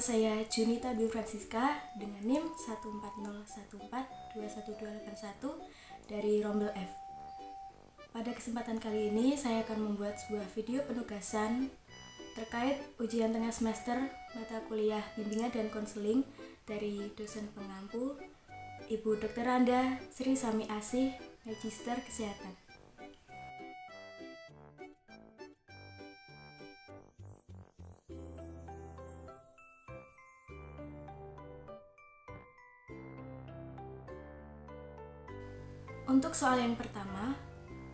saya Junita Dwi Francisca dengan NIM 14014212281 dari Rombel F. Pada kesempatan kali ini saya akan membuat sebuah video penugasan terkait ujian tengah semester mata kuliah bimbingan dan konseling dari dosen pengampu Ibu Dr. Randa Sri Sami Asih, Magister Kesehatan. Untuk soal yang pertama,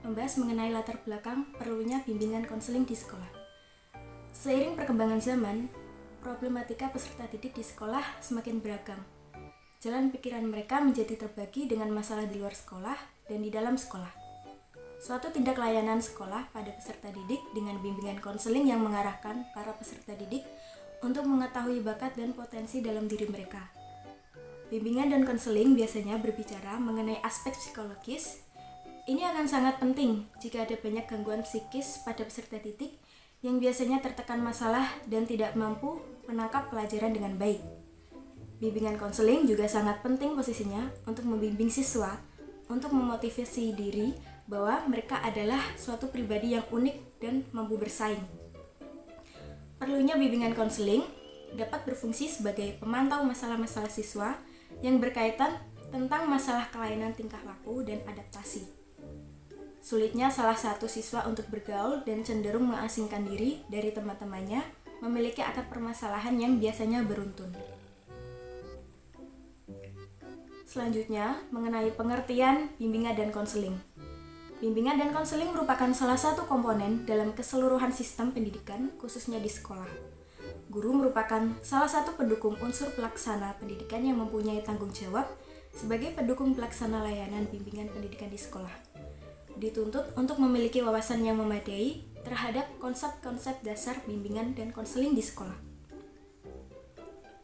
membahas mengenai latar belakang perlunya bimbingan konseling di sekolah. Seiring perkembangan zaman, problematika peserta didik di sekolah semakin beragam. Jalan pikiran mereka menjadi terbagi dengan masalah di luar sekolah dan di dalam sekolah. Suatu tindak layanan sekolah pada peserta didik dengan bimbingan konseling yang mengarahkan para peserta didik untuk mengetahui bakat dan potensi dalam diri mereka. Bimbingan dan konseling biasanya berbicara mengenai aspek psikologis. Ini akan sangat penting jika ada banyak gangguan psikis pada peserta didik yang biasanya tertekan masalah dan tidak mampu menangkap pelajaran dengan baik. Bimbingan konseling juga sangat penting posisinya untuk membimbing siswa untuk memotivasi diri bahwa mereka adalah suatu pribadi yang unik dan mampu bersaing. Perlunya bimbingan konseling dapat berfungsi sebagai pemantau masalah-masalah siswa yang berkaitan tentang masalah kelainan tingkah laku dan adaptasi. Sulitnya salah satu siswa untuk bergaul dan cenderung mengasingkan diri dari teman-temannya memiliki akar permasalahan yang biasanya beruntun. Selanjutnya, mengenai pengertian bimbingan dan konseling. Bimbingan dan konseling merupakan salah satu komponen dalam keseluruhan sistem pendidikan, khususnya di sekolah. Guru merupakan salah satu pendukung unsur pelaksana pendidikan yang mempunyai tanggung jawab sebagai pendukung pelaksana layanan bimbingan pendidikan di sekolah. Dituntut untuk memiliki wawasan yang memadai terhadap konsep-konsep dasar bimbingan dan konseling di sekolah.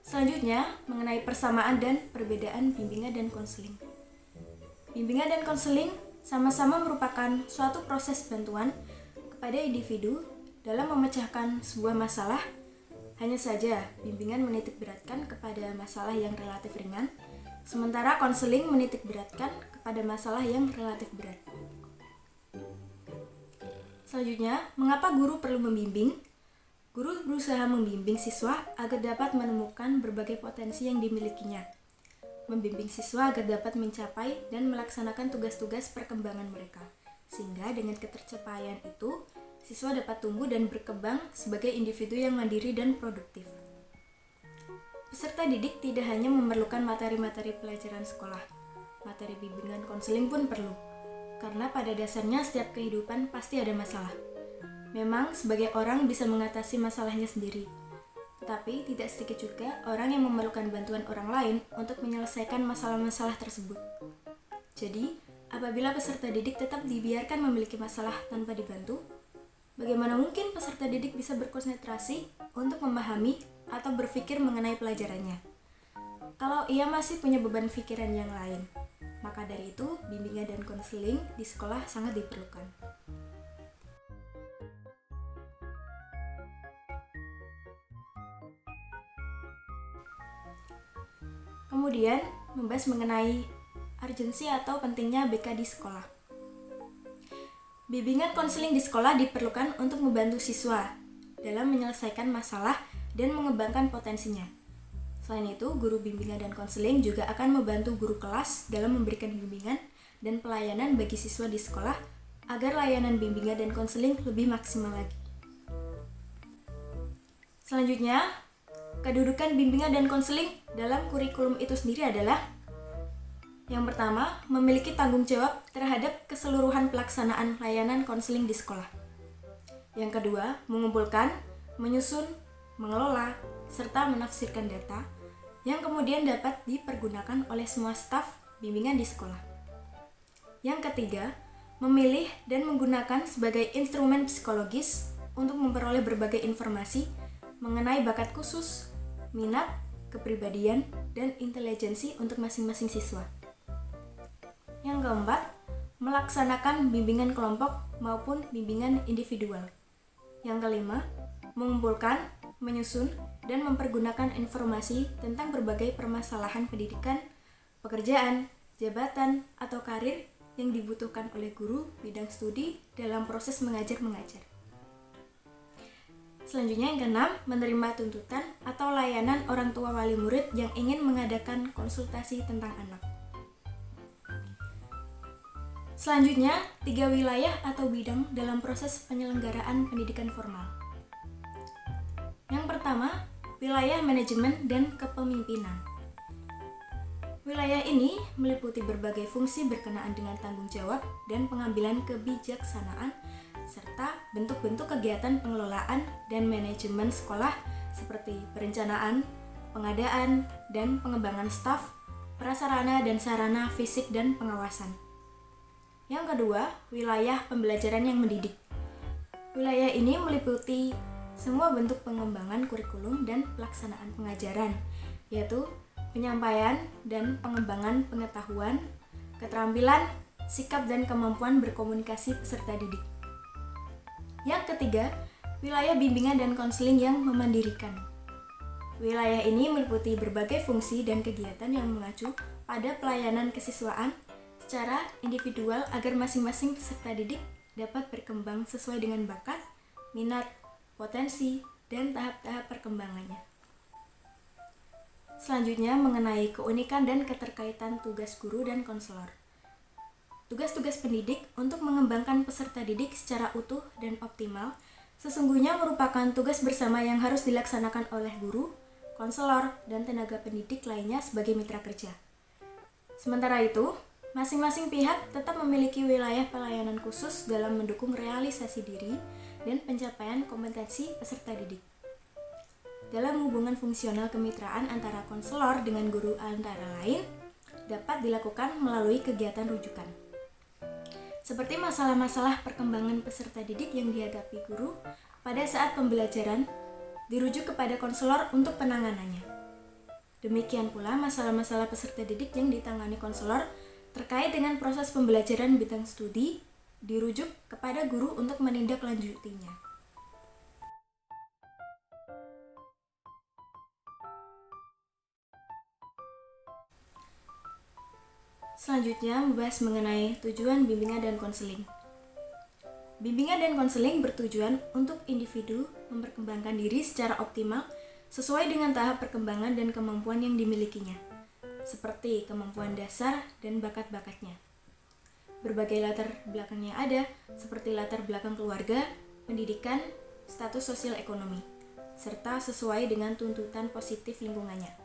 Selanjutnya, mengenai persamaan dan perbedaan bimbingan dan konseling. Bimbingan dan konseling sama-sama merupakan suatu proses bantuan kepada individu dalam memecahkan sebuah masalah. Hanya saja, bimbingan menitik beratkan kepada masalah yang relatif ringan, sementara konseling menitik beratkan kepada masalah yang relatif berat. Selanjutnya, mengapa guru perlu membimbing? Guru berusaha membimbing siswa agar dapat menemukan berbagai potensi yang dimilikinya. Membimbing siswa agar dapat mencapai dan melaksanakan tugas-tugas perkembangan mereka, sehingga dengan ketercapaian itu, siswa dapat tumbuh dan berkembang sebagai individu yang mandiri dan produktif. Peserta didik tidak hanya memerlukan materi-materi pelajaran sekolah, materi bimbingan konseling pun perlu, karena pada dasarnya setiap kehidupan pasti ada masalah. Memang sebagai orang bisa mengatasi masalahnya sendiri, tetapi tidak sedikit juga orang yang memerlukan bantuan orang lain untuk menyelesaikan masalah-masalah tersebut. Jadi, apabila peserta didik tetap dibiarkan memiliki masalah tanpa dibantu, bagaimana mungkin peserta didik bisa berkonsentrasi untuk memahami atau berpikir mengenai pelajarannya? Kalau ia masih punya beban pikiran yang lain, maka dari itu bimbingan dan konseling di sekolah sangat diperlukan. Kemudian, membahas mengenai urgensi atau pentingnya BK di sekolah. Bimbingan konseling di sekolah diperlukan untuk membantu siswa dalam menyelesaikan masalah dan mengembangkan potensinya. Selain itu, guru bimbingan dan konseling juga akan membantu guru kelas dalam memberikan bimbingan dan pelayanan bagi siswa di sekolah agar layanan bimbingan dan konseling lebih maksimal lagi. Selanjutnya, kedudukan bimbingan dan konseling dalam kurikulum itu sendiri adalah: yang pertama, memiliki tanggung jawab terhadap keseluruhan pelaksanaan layanan konseling di sekolah. Yang kedua, mengumpulkan, menyusun, mengelola, serta menafsirkan data yang kemudian dapat dipergunakan oleh semua staf bimbingan di sekolah. Yang ketiga, memilih dan menggunakan sebagai instrumen psikologis untuk memperoleh berbagai informasi mengenai bakat khusus, minat, kepribadian, dan intelijensi untuk masing-masing siswa. Yang keempat, melaksanakan bimbingan kelompok maupun bimbingan individual. Yang kelima, mengumpulkan, menyusun, dan mempergunakan informasi tentang berbagai permasalahan pendidikan, pekerjaan, jabatan, atau karir yang dibutuhkan oleh guru bidang studi dalam proses mengajar-mengajar. Selanjutnya yang keenam, menerima tuntutan atau layanan orang tua wali murid yang ingin mengadakan konsultasi tentang anak. Selanjutnya, 3 wilayah atau bidang dalam proses penyelenggaraan pendidikan formal. Yang pertama, wilayah manajemen dan kepemimpinan. Wilayah ini meliputi berbagai fungsi berkenaan dengan tanggung jawab dan pengambilan kebijaksanaan serta bentuk-bentuk kegiatan pengelolaan dan manajemen sekolah seperti perencanaan, pengadaan, dan pengembangan staf, prasarana dan sarana fisik dan pengawasan. Yang kedua, wilayah pembelajaran yang mendidik. Wilayah ini meliputi semua bentuk pengembangan kurikulum dan pelaksanaan pengajaran, yaitu penyampaian dan pengembangan pengetahuan, keterampilan, sikap dan kemampuan berkomunikasi peserta didik. Yang ketiga, wilayah bimbingan dan konseling yang memandirikan. Wilayah ini meliputi berbagai fungsi dan kegiatan yang mengacu pada pelayanan kesiswaan secara individual agar masing-masing peserta didik dapat berkembang sesuai dengan bakat, minat, potensi, dan tahap-tahap perkembangannya. Selanjutnya mengenai keunikan dan keterkaitan tugas guru dan konselor. Tugas-tugas pendidik untuk mengembangkan peserta didik secara utuh dan optimal sesungguhnya merupakan tugas bersama yang harus dilaksanakan oleh guru, konselor, dan tenaga pendidik lainnya sebagai mitra kerja. Sementara itu, masing-masing pihak tetap memiliki wilayah pelayanan khusus dalam mendukung realisasi diri dan pencapaian kompetensi peserta didik. Dalam hubungan fungsional kemitraan antara konselor dengan guru antara lain dapat dilakukan melalui kegiatan rujukan. Seperti masalah-masalah perkembangan peserta didik yang dihadapi guru pada saat pembelajaran dirujuk kepada konselor untuk penanganannya. Demikian pula masalah-masalah peserta didik yang ditangani konselor terkait dengan proses pembelajaran bidang studi dirujuk kepada guru untuk menindaklanjutinya. Selanjutnya membahas mengenai tujuan bimbingan dan konseling. Bimbingan dan konseling bertujuan untuk individu memperkembangkan diri secara optimal sesuai dengan tahap perkembangan dan kemampuan yang dimilikinya, seperti kemampuan dasar dan bakat-bakatnya. Berbagai latar belakangnya ada, seperti latar belakang keluarga, pendidikan, status sosial ekonomi, serta sesuai dengan tuntutan positif lingkungannya.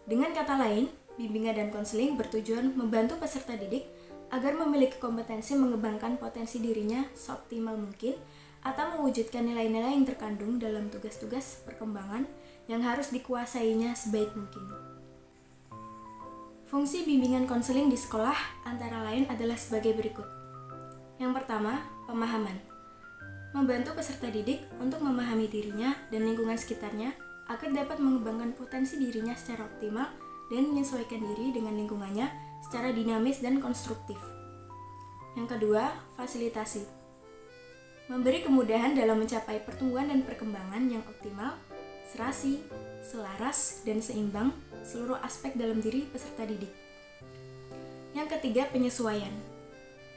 Dengan kata lain, bimbingan dan konseling bertujuan membantu peserta didik agar memiliki kompetensi mengembangkan potensi dirinya seoptimal mungkin atau mewujudkan nilai-nilai yang terkandung dalam tugas-tugas perkembangan yang harus dikuasainya sebaik mungkin. Fungsi bimbingan konseling di sekolah antara lain adalah sebagai berikut. Yang pertama, pemahaman. Membantu peserta didik untuk memahami dirinya dan lingkungan sekitarnya agar dapat mengembangkan potensi dirinya secara optimal dan menyesuaikan diri dengan lingkungannya secara dinamis dan konstruktif. Yang kedua, fasilitasi. Memberi kemudahan dalam mencapai pertumbuhan dan perkembangan yang optimal, serasi, selaras, dan seimbang seluruh aspek dalam diri peserta didik. Yang ketiga, penyesuaian.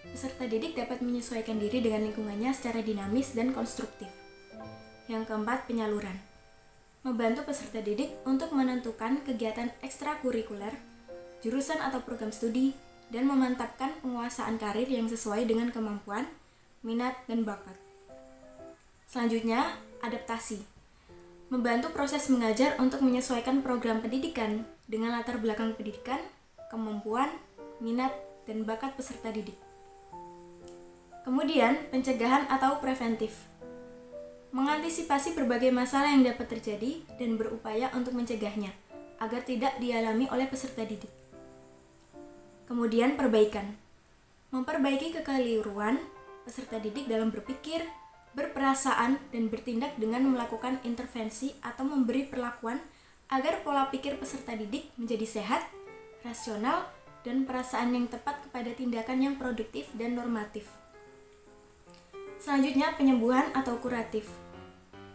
Peserta didik dapat menyesuaikan diri dengan lingkungannya secara dinamis dan konstruktif. Yang keempat, penyaluran. Membantu peserta didik untuk menentukan kegiatan ekstrakurikuler, jurusan atau program studi, dan memantapkan penguasaan karir yang sesuai dengan kemampuan, minat, dan bakat. Selanjutnya, adaptasi. Membantu proses mengajar untuk menyesuaikan program pendidikan dengan latar belakang pendidikan, kemampuan, minat, dan bakat peserta didik. Kemudian, pencegahan atau preventif. Mengantisipasi berbagai masalah yang dapat terjadi dan berupaya untuk mencegahnya agar tidak dialami oleh peserta didik. Kemudian perbaikan. Memperbaiki kekeliruan peserta didik dalam berpikir, berperasaan, dan bertindak dengan melakukan intervensi atau memberi perlakuan agar pola pikir peserta didik menjadi sehat, rasional, dan perasaan yang tepat kepada tindakan yang produktif dan normatif. Selanjutnya, penyembuhan atau kuratif.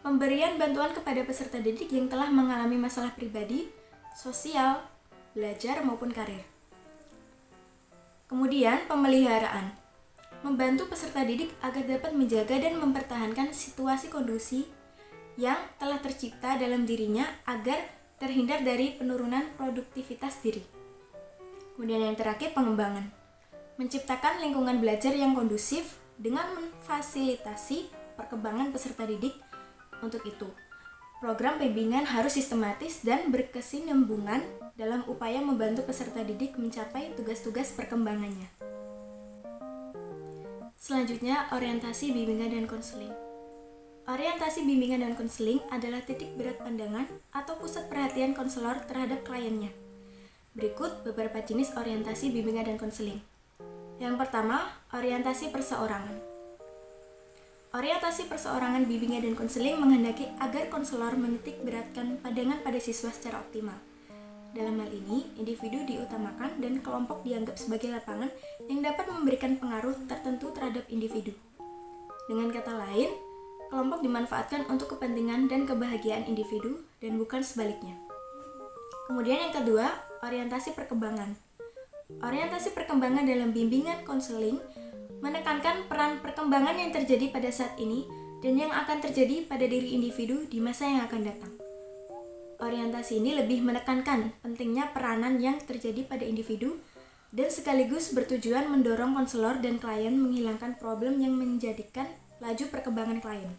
pemberian bantuan kepada peserta didik yang telah mengalami masalah pribadi, sosial, belajar maupun karir. Kemudian, pemeliharaan. Membantu peserta didik agar dapat menjaga dan mempertahankan situasi kondusif yang telah tercipta dalam dirinya agar terhindar dari penurunan produktivitas diri. Kemudian yang terakhir, pengembangan. Menciptakan lingkungan belajar yang kondusif dengan memfasilitasi perkembangan peserta didik. Untuk itu, program bimbingan harus sistematis dan berkesinambungan dalam upaya membantu peserta didik mencapai tugas-tugas perkembangannya. Selanjutnya, orientasi bimbingan dan konseling. Orientasi bimbingan dan konseling adalah titik berat pandangan atau pusat perhatian konselor terhadap kliennya. Berikut beberapa jenis orientasi bimbingan dan konseling. Yang pertama, orientasi perseorangan. Orientasi perseorangan bimbingan dan konseling menghendaki agar konselor menitik beratkan pandangan pada siswa secara optimal. Dalam hal ini, individu diutamakan dan kelompok dianggap sebagai lapangan yang dapat memberikan pengaruh tertentu terhadap individu. Dengan kata lain, kelompok dimanfaatkan untuk kepentingan dan kebahagiaan individu dan bukan sebaliknya. Kemudian yang kedua, orientasi perkembangan. Orientasi perkembangan dalam bimbingan konseling menekankan peran perkembangan yang terjadi pada saat ini dan yang akan terjadi pada diri individu di masa yang akan datang. Orientasi ini lebih menekankan pentingnya peranan yang terjadi pada individu dan sekaligus bertujuan mendorong konselor dan klien menghilangkan problem yang menjadikan laju perkembangan klien.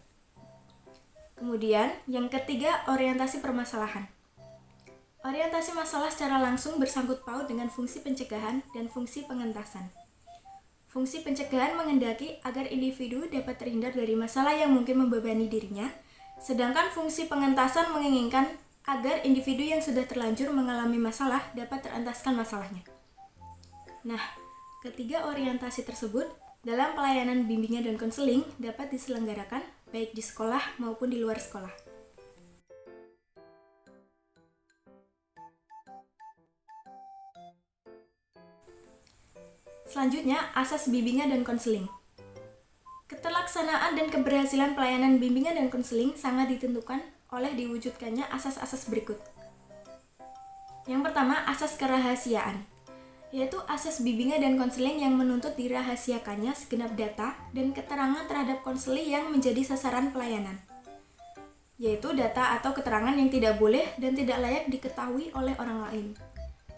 Kemudian, yang ketiga, orientasi permasalahan. Orientasi masalah secara langsung bersangkut paut dengan fungsi pencegahan dan fungsi pengentasan. Fungsi pencegahan menghendaki agar individu dapat terhindar dari masalah yang mungkin membebani dirinya, sedangkan fungsi pengentasan menginginkan agar individu yang sudah terlanjur mengalami masalah dapat terentaskan masalahnya. Nah, ketiga orientasi tersebut dalam pelayanan bimbingan dan konseling dapat diselenggarakan baik di sekolah maupun di luar sekolah. Selanjutnya, asas bimbingan dan konseling. Keterlaksanaan dan keberhasilan pelayanan bimbingan dan konseling sangat ditentukan oleh diwujudkannya asas-asas berikut. Yang pertama, asas kerahasiaan, yaitu asas bimbingan dan konseling yang menuntut dirahasiakannya segenap data dan keterangan terhadap konseli yang menjadi sasaran pelayanan, yaitu data atau keterangan yang tidak boleh dan tidak layak diketahui oleh orang lain.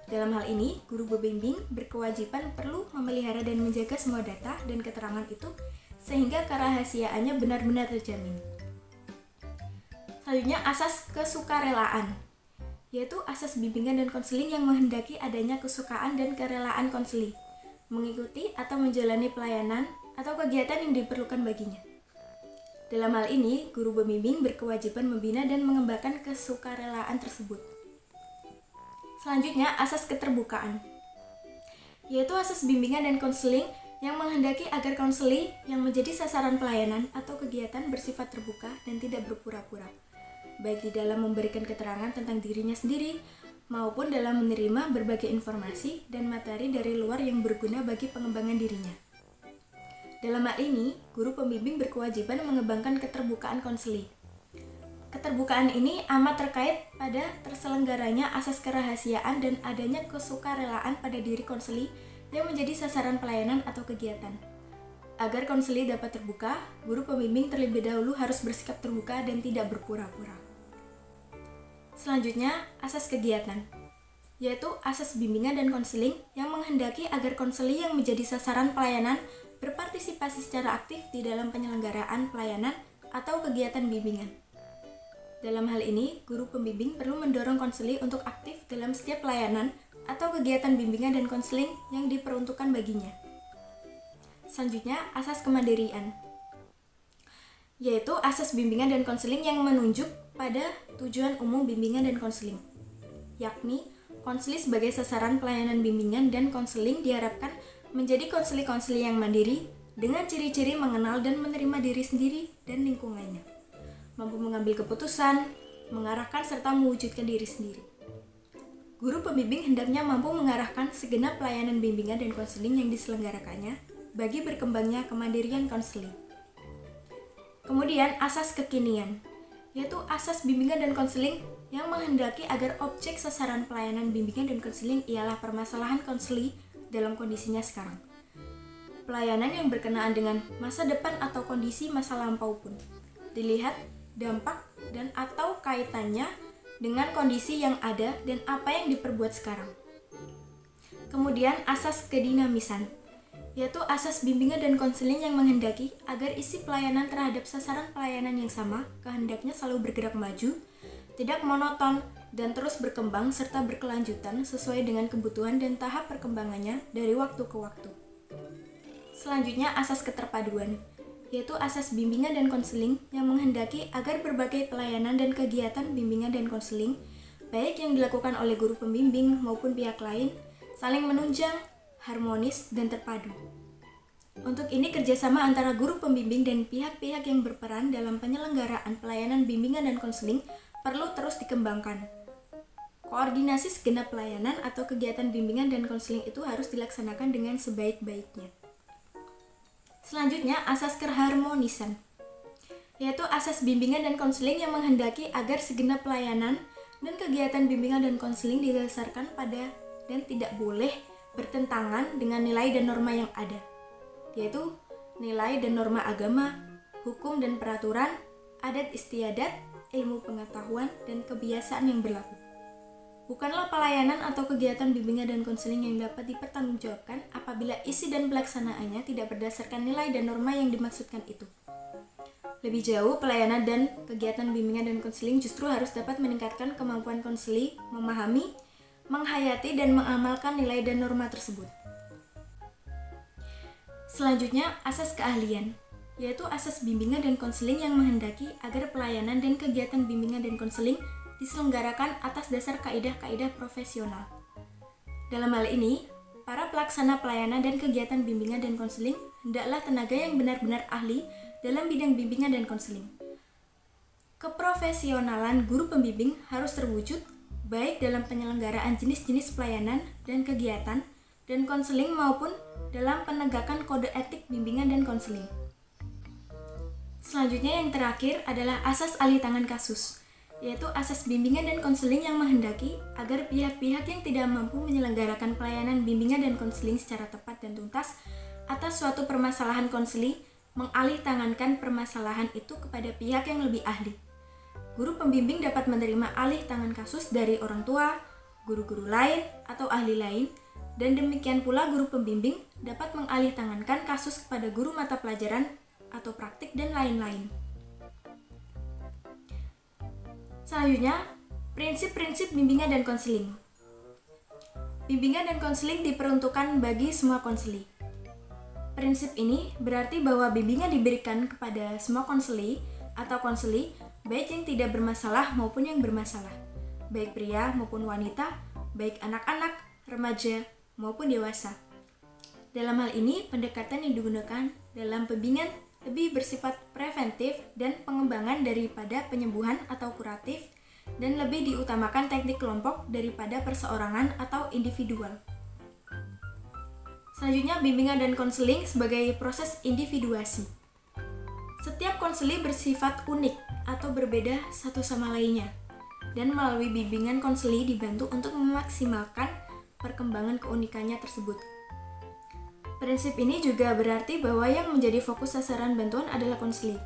Dalam hal ini, guru pembimbing berkewajiban perlu memelihara dan menjaga semua data dan keterangan itu sehingga kerahasiaannya benar-benar terjamin. Selanjutnya, asas kesukarelaan, yaitu asas bimbingan dan konseling yang menghendaki adanya kesukaan dan kerelaan konseli, mengikuti atau menjalani pelayanan atau kegiatan yang diperlukan baginya. Dalam hal ini, guru pembimbing berkewajiban membina dan mengembangkan kesukarelaan tersebut. Selanjutnya, asas keterbukaan, yaitu asas bimbingan dan konseling yang menghendaki agar konseli yang menjadi sasaran pelayanan atau kegiatan bersifat terbuka dan tidak berpura-pura, baik di dalam memberikan keterangan tentang dirinya sendiri maupun dalam menerima berbagai informasi dan materi dari luar yang berguna bagi pengembangan dirinya. Dalam hal ini, guru pembimbing berkewajiban mengembangkan keterbukaan konseli. Keterbukaan ini amat terkait pada terselenggaranya asas kerahasiaan dan adanya kesukarelaan pada diri konseli yang menjadi sasaran pelayanan atau kegiatan. Agar konseli dapat terbuka, guru pembimbing terlebih dahulu harus bersikap terbuka dan tidak berpura-pura. Selanjutnya, asas kegiatan, yaitu asas bimbingan dan konseling yang menghendaki agar konseli yang menjadi sasaran pelayanan berpartisipasi secara aktif di dalam penyelenggaraan pelayanan atau kegiatan bimbingan. Dalam hal ini, guru pembimbing perlu mendorong konseli untuk aktif dalam setiap pelayanan atau kegiatan bimbingan dan konseling yang diperuntukkan baginya. Selanjutnya, asas kemandirian, yaitu asas bimbingan dan konseling yang menunjuk pada tujuan umum bimbingan dan konseling, yakni konseli sebagai sasaran pelayanan bimbingan dan konseling diharapkan menjadi konseli-konseli yang mandiri dengan ciri-ciri mengenal dan menerima diri sendiri dan lingkungannya, mampu mengambil keputusan, mengarahkan serta mewujudkan diri sendiri. Guru pembimbing hendaknya mampu mengarahkan segenap pelayanan bimbingan dan konseling yang diselenggarakannya bagi berkembangnya kemandirian konseling. Kemudian, asas kekinian, yaitu asas bimbingan dan konseling yang menghendaki agar objek sasaran pelayanan bimbingan dan konseling ialah permasalahan konseli dalam kondisinya sekarang. Pelayanan yang berkenaan dengan masa depan atau kondisi masa lampau pun dilihat dampak dan atau kaitannya dengan kondisi yang ada dan apa yang diperbuat sekarang. Kemudian asas kedinamisan, yaitu asas bimbingan dan konseling yang menghendaki agar isi pelayanan terhadap sasaran pelayanan yang sama kehendaknya selalu bergerak maju, tidak monoton, dan terus berkembang serta berkelanjutan sesuai dengan kebutuhan dan tahap perkembangannya dari waktu ke waktu. Selanjutnya asas keterpaduan, yaitu asas bimbingan dan konseling yang menghendaki agar berbagai pelayanan dan kegiatan bimbingan dan konseling, baik yang dilakukan oleh guru pembimbing maupun pihak lain, saling menunjang, harmonis, dan terpadu. Untuk ini kerjasama antara guru pembimbing dan pihak-pihak yang berperan dalam penyelenggaraan pelayanan bimbingan dan konseling perlu terus dikembangkan. Koordinasi segenap pelayanan atau kegiatan bimbingan dan konseling itu harus dilaksanakan dengan sebaik-baiknya. Selanjutnya, asas keharmonisan, yaitu asas bimbingan dan konseling yang menghendaki agar segenap pelayanan dan kegiatan bimbingan dan konseling didasarkan pada dan tidak boleh bertentangan dengan nilai dan norma yang ada, yaitu nilai dan norma agama, hukum dan peraturan, adat istiadat, ilmu pengetahuan, dan kebiasaan yang berlaku. Bukanlah pelayanan atau kegiatan bimbingan dan konseling yang dapat dipertanggungjawabkan apabila isi dan pelaksanaannya tidak berdasarkan nilai dan norma yang dimaksudkan itu. Lebih jauh, pelayanan dan kegiatan bimbingan dan konseling justru harus dapat meningkatkan kemampuan konseli memahami, menghayati, dan mengamalkan nilai dan norma tersebut. Selanjutnya, asas keahlian, yaitu asas bimbingan dan konseling yang menghendaki agar pelayanan dan kegiatan bimbingan dan konseling diselenggarakan atas dasar kaidah-kaidah profesional. Dalam hal ini, para pelaksana pelayanan dan kegiatan bimbingan dan konseling hendaklah tenaga yang benar-benar ahli dalam bidang bimbingan dan konseling. Keprofesionalan guru pembimbing harus terwujud baik dalam penyelenggaraan jenis-jenis pelayanan dan kegiatan dan konseling maupun dalam penegakan kode etik bimbingan dan konseling. Selanjutnya yang terakhir adalah asas alih tangan kasus, yaitu asas bimbingan dan konseling yang menghendaki agar pihak-pihak yang tidak mampu menyelenggarakan pelayanan bimbingan dan konseling secara tepat dan tuntas atas suatu permasalahan konseling mengalih tangankan permasalahan itu kepada pihak yang lebih ahli. Guru pembimbing dapat menerima alih tangan kasus dari orang tua, guru-guru lain, atau ahli lain, dan demikian pula guru pembimbing dapat mengalih tangankan kasus kepada guru mata pelajaran atau praktik dan lain-lain. Selanjutnya, prinsip-prinsip bimbingan dan konseling. Bimbingan dan konseling diperuntukkan bagi semua konseli. Prinsip ini berarti bahwa bimbingan diberikan kepada semua konseli atau konseli baik yang tidak bermasalah maupun yang bermasalah, baik pria maupun wanita, baik anak-anak, remaja, maupun dewasa. Dalam hal ini, pendekatan yang digunakan dalam bimbingan lebih bersifat preventif dan pengembangan daripada penyembuhan atau kuratif, dan lebih diutamakan teknik kelompok daripada perseorangan atau individual. Selanjutnya, bimbingan dan konseling sebagai proses individuasi. Setiap konseli bersifat unik atau berbeda satu sama lainnya, dan melalui bimbingan konseli dibantu untuk memaksimalkan perkembangan keunikannya tersebut. Prinsip ini juga berarti bahwa yang menjadi fokus sasaran bantuan adalah konseli,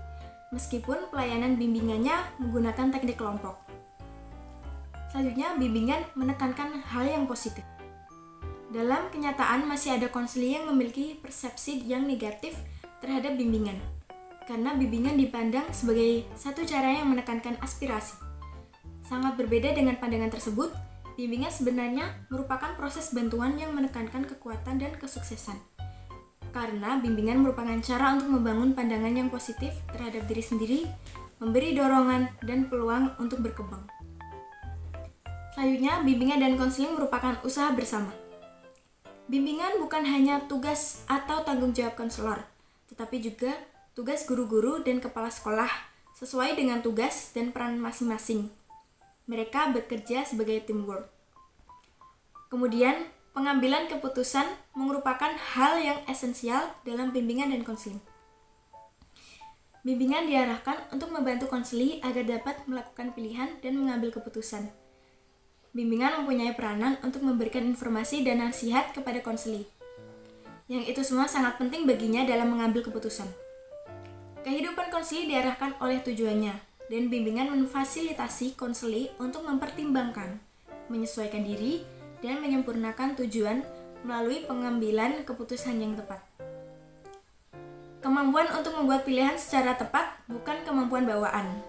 meskipun pelayanan bimbingannya menggunakan teknik kelompok. Selanjutnya, bimbingan menekankan hal yang positif. Dalam kenyataan masih ada konseli yang memiliki persepsi yang negatif terhadap bimbingan, karena bimbingan dipandang sebagai satu cara yang menekankan aspirasi. Sangat berbeda dengan pandangan tersebut, bimbingan sebenarnya merupakan proses bantuan yang menekankan kekuatan dan kesuksesan. Karena bimbingan merupakan cara untuk membangun pandangan yang positif terhadap diri sendiri, memberi dorongan dan peluang untuk berkembang. Selanjutnya, bimbingan dan konseling merupakan usaha bersama. Bimbingan bukan hanya tugas atau tanggung jawab konselor, tetapi juga tugas guru-guru dan kepala sekolah sesuai dengan tugas dan peran masing-masing. Mereka bekerja sebagai teamwork. Kemudian, pengambilan keputusan merupakan hal yang esensial dalam bimbingan dan konseling. Bimbingan diarahkan untuk membantu konseli agar dapat melakukan pilihan dan mengambil keputusan. Bimbingan mempunyai peranan untuk memberikan informasi dan nasihat kepada konseli, yang itu semua sangat penting baginya dalam mengambil keputusan. Kehidupan konseli diarahkan oleh tujuannya, dan bimbingan memfasilitasi konseli untuk mempertimbangkan, menyesuaikan diri, dan menyempurnakan tujuan melalui pengambilan keputusan yang tepat. Kemampuan untuk membuat pilihan secara tepat bukan kemampuan bawaan,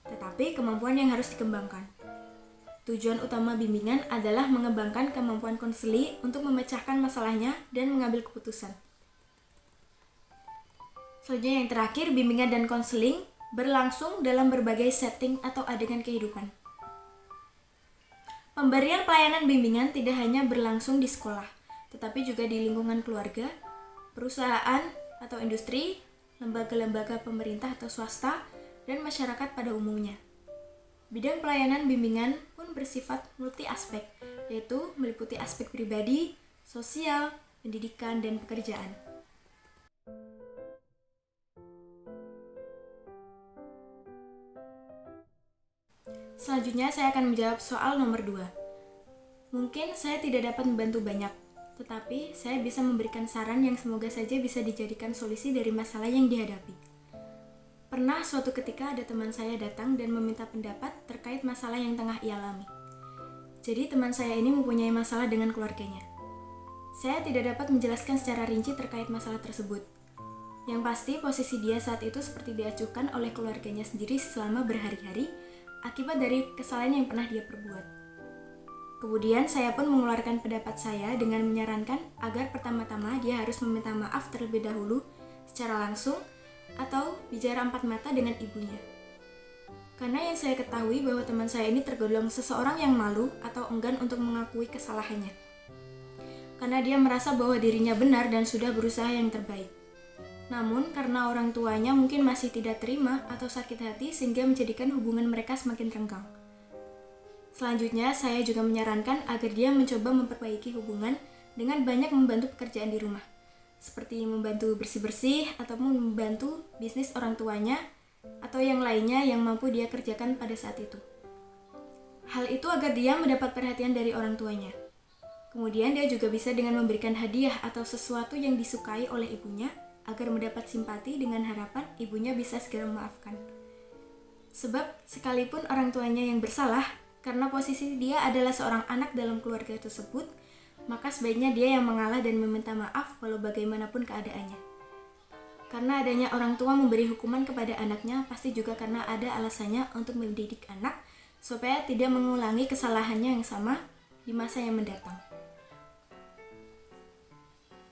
tetapi kemampuan yang harus dikembangkan. Tujuan utama bimbingan adalah mengembangkan kemampuan konseli untuk memecahkan masalahnya dan mengambil keputusan. Selanjutnya yang terakhir, bimbingan dan konseling berlangsung dalam berbagai setting atau adegan kehidupan. Pemberian pelayanan bimbingan tidak hanya berlangsung di sekolah, tetapi juga di lingkungan keluarga, perusahaan atau industri, lembaga-lembaga pemerintah atau swasta, dan masyarakat pada umumnya. Bidang pelayanan bimbingan pun bersifat multi aspek, yaitu meliputi aspek pribadi, sosial, pendidikan, dan pekerjaan. Selanjutnya saya akan menjawab soal nomor 2. Mungkin saya tidak dapat membantu banyak, tetapi saya bisa memberikan saran yang semoga saja bisa dijadikan solusi dari masalah yang dihadapi. Pernah suatu ketika ada teman saya datang dan meminta pendapat terkait masalah yang tengah ia alami. Jadi teman saya ini mempunyai masalah dengan keluarganya. Saya tidak dapat menjelaskan secara rinci terkait masalah tersebut. Yang pasti posisi dia saat itu seperti diacuhkan oleh keluarganya sendiri selama berhari-hari akibat dari kesalahan yang pernah dia perbuat. Kemudian saya pun mengeluarkan pendapat saya dengan menyarankan agar pertama-tama dia harus meminta maaf terlebih dahulu secara langsung atau bicara empat mata dengan ibunya. Karena yang saya ketahui bahwa teman saya ini tergolong seseorang yang malu atau enggan untuk mengakui kesalahannya. Karena dia merasa bahwa dirinya benar dan sudah berusaha yang terbaik. Namun karena orang tuanya mungkin masih tidak terima atau sakit hati sehingga menjadikan hubungan mereka semakin renggang. Selanjutnya, saya juga menyarankan agar dia mencoba memperbaiki hubungan dengan banyak membantu pekerjaan di rumah, seperti membantu bersih-bersih ataupun membantu bisnis orang tuanya atau yang lainnya yang mampu dia kerjakan pada saat itu. Hal itu agar dia mendapat perhatian dari orang tuanya. Kemudian dia juga bisa dengan memberikan hadiah atau sesuatu yang disukai oleh ibunya agar mendapat simpati dengan harapan ibunya bisa segera memaafkan. Sebab sekalipun orang tuanya yang bersalah, karena posisi dia adalah seorang anak dalam keluarga tersebut, maka sebaiknya dia yang mengalah dan meminta maaf walau bagaimanapun keadaannya. Karena adanya orang tua memberi hukuman kepada anaknya pasti juga karena ada alasannya untuk mendidik anak supaya tidak mengulangi kesalahannya yang sama di masa yang mendatang.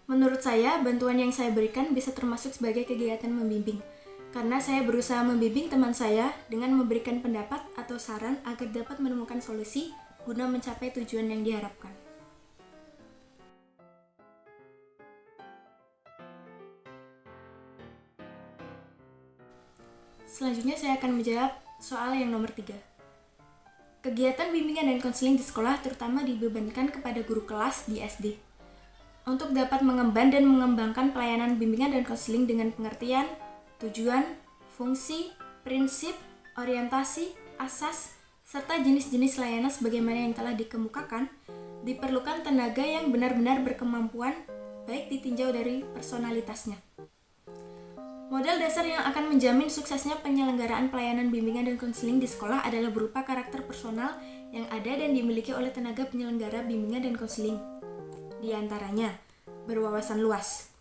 Menurut saya, bantuan yang saya berikan bisa termasuk sebagai kegiatan membimbing. Karena saya berusaha membimbing teman saya dengan memberikan pendapat atau saran agar dapat menemukan solusi guna mencapai tujuan yang diharapkan. Selanjutnya saya akan menjawab soal yang nomor 3. Kegiatan bimbingan dan konseling di sekolah terutama dibebankan kepada guru kelas di SD. Untuk dapat mengemban dan mengembangkan pelayanan bimbingan dan konseling dengan pengertian, tujuan, fungsi, prinsip, orientasi, asas, serta jenis-jenis layanan sebagaimana yang telah dikemukakan, diperlukan tenaga yang benar-benar berkemampuan, baik ditinjau dari personalitasnya. Modal dasar yang akan menjamin suksesnya penyelenggaraan pelayanan bimbingan dan konseling di sekolah adalah berupa karakter personal yang ada dan dimiliki oleh tenaga penyelenggara bimbingan dan konseling. Di antaranya, berwawasan luas.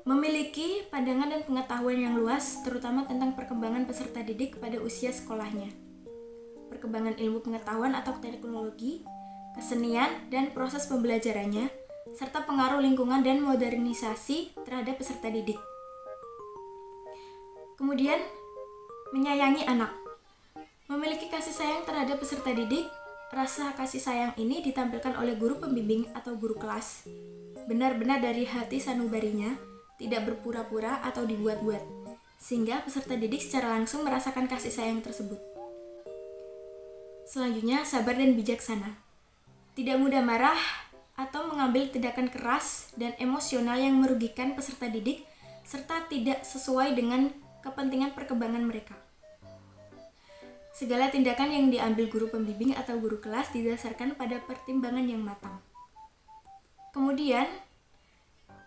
Memiliki pandangan dan pengetahuan yang luas, terutama tentang perkembangan peserta didik pada usia sekolahnya. Perkembangan ilmu pengetahuan atau teknologi, kesenian, dan proses pembelajarannya, serta pengaruh lingkungan dan modernisasi terhadap peserta didik. Kemudian, menyayangi anak. Memiliki kasih sayang terhadap peserta didik, rasa kasih sayang ini ditampilkan oleh guru pembimbing atau guru kelas. Benar-benar dari hati sanubarinya, tidak berpura-pura atau dibuat-buat, sehingga peserta didik secara langsung merasakan kasih sayang tersebut. Selanjutnya, sabar dan bijaksana. Tidak mudah marah atau mengambil tindakan keras dan emosional yang merugikan peserta didik serta tidak sesuai dengan kepentingan perkembangan mereka. Segala tindakan yang diambil guru pembimbing atau guru kelas didasarkan pada pertimbangan yang matang. Kemudian,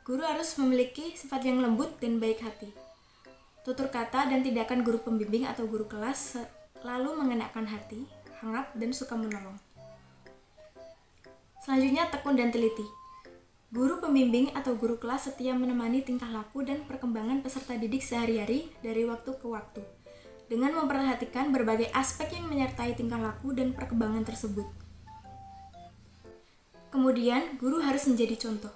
guru harus memiliki sifat yang lembut dan baik hati. Tutur kata dan tindakan guru pembimbing atau guru kelas selalu mengenakan hati, hangat, dan suka menolong. Selanjutnya, tekun dan teliti. Guru pembimbing atau guru kelas setia menemani tingkah laku dan perkembangan peserta didik sehari-hari dari waktu ke waktu, dengan memperhatikan berbagai aspek yang menyertai tingkah laku dan perkembangan tersebut. Kemudian, guru harus menjadi contoh.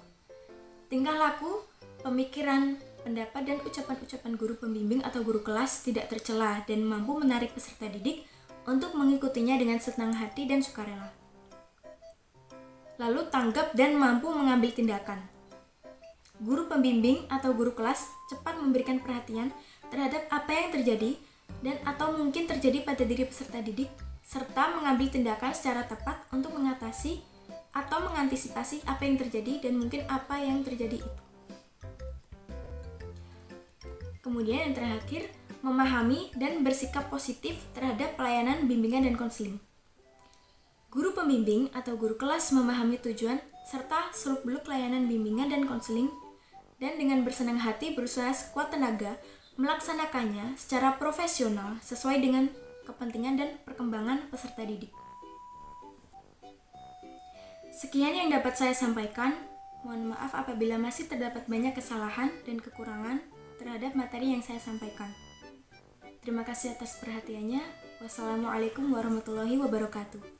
Tingkah laku, pemikiran, pendapat, dan ucapan-ucapan guru pembimbing atau guru kelas tidak tercela dan mampu menarik peserta didik untuk mengikutinya dengan senang hati dan sukarela. Lalu, tanggap dan mampu mengambil tindakan. Guru pembimbing atau guru kelas cepat memberikan perhatian terhadap apa yang terjadi dan atau mungkin terjadi pada diri peserta didik, serta mengambil tindakan secara tepat untuk mengatasi atau mengantisipasi apa yang terjadi dan mungkin apa yang terjadi itu. Kemudian yang terakhir, memahami dan bersikap positif terhadap pelayanan bimbingan dan konseling. Guru pembimbing atau guru kelas memahami tujuan serta seluk-beluk layanan bimbingan dan konseling dan dengan bersenang hati berusaha sekuat tenaga melaksanakannya secara profesional sesuai dengan kepentingan dan perkembangan peserta didik. Sekian yang dapat saya sampaikan. Mohon maaf apabila masih terdapat banyak kesalahan dan kekurangan terhadap materi yang saya sampaikan. Terima kasih atas perhatiannya. Wassalamualaikum warahmatullahi wabarakatuh.